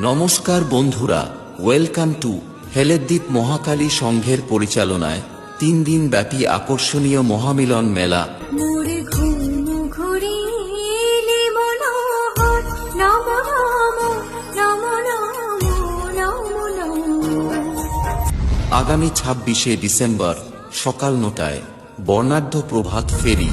নমস্কার বন্ধুরা, welcome to হেলেদ্বীপ Mahakali সংঘের পরিচালনায় 3 দিন ব্যাপী আকর্ষণীয় মহামিলন মেলা আগামী 26শে ডিসেম্বর সকাল 9টায় বর্ণাঢ্য প্রভাত ফেরি।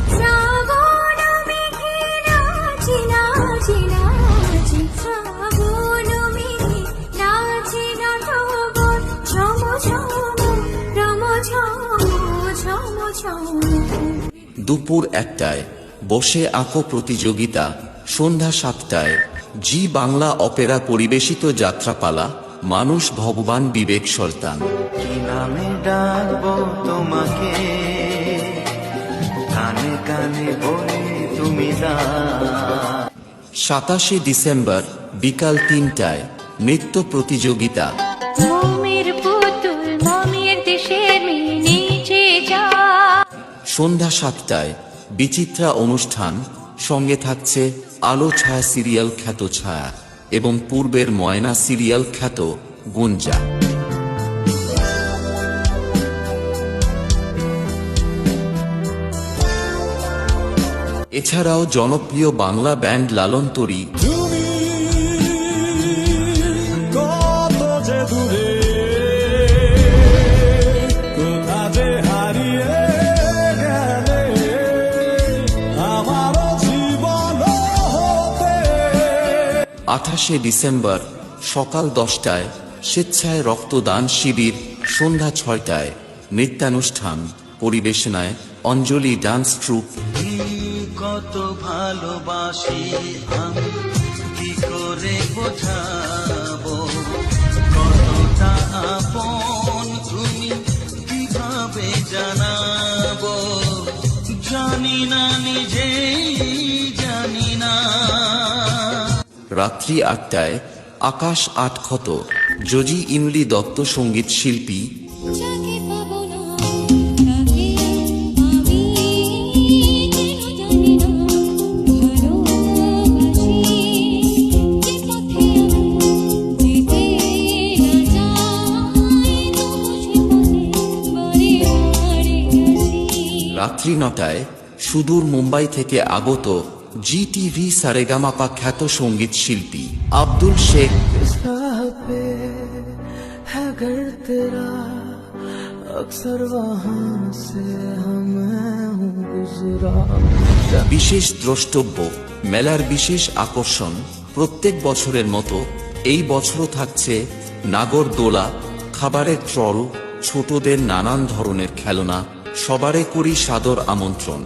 দুপুর 1টায় বসে আঁকো প্রতিযোগিতা। সন্ধ্যা 7টায় জি বাংলা অপেরা পরিবেশিত যাত্রাপালা মানুষ ভগবান বিবেক সুলতান। কি নামে ডাকবো তোমাকে, কানে কানে বলে তুমি 27শে ডিসেম্বর বিকাল 3টায় নৃত্য প্রতিযোগিতা। সন্ধ্যা 7টায় বিচিত্রা অনুষ্ঠান, সঙ্গে থাকছে আলো ছায়া সিরিয়াল খ্যাত ছায়া এবং পূর্বের ময়না সিরিয়াল খ্যাত গুঞ্জা। এছাড়াও জনপ্রিয় বাংলা ব্যান্ড লালন তরী, আঠাশে ডিসেম্বর সকাল 10টায় স্বেচ্ছায় রক্তদান শিবির। সন্ধ্যা 6টায় নৃত্যানুষ্ঠান, পরিবেশনায় অঞ্জলি ডান্স ট্রুপ। কত ভালোবাসি আমি কি করে বোঝাবো, কতটা আপন তুমি কিভাবে জানাবো, জানি না নিজেই জানি না। রাত্রি 8টায় আকাশ 8 ক্ষত, জজি ইমলি দত্ত সঙ্গীত শিল্পী। রাত্রি 9টায় সুদূর মুম্বাই থেকে আগত জি টিভি সারেগামাপা খ্যাত সঙ্গীত শিল্পী আব্দুল শেখ। বিশেষ দ্রষ্টব্য, মেলার বিশেষ আকর্ষণ প্রত্যেক বছরের মতো এই বছরও থাকছে নাগরদোলা, খাবারের ট্রল, ছোটদের নানান ধরনের খেলনা। সবারে করি সাদর আমন্ত্রণ।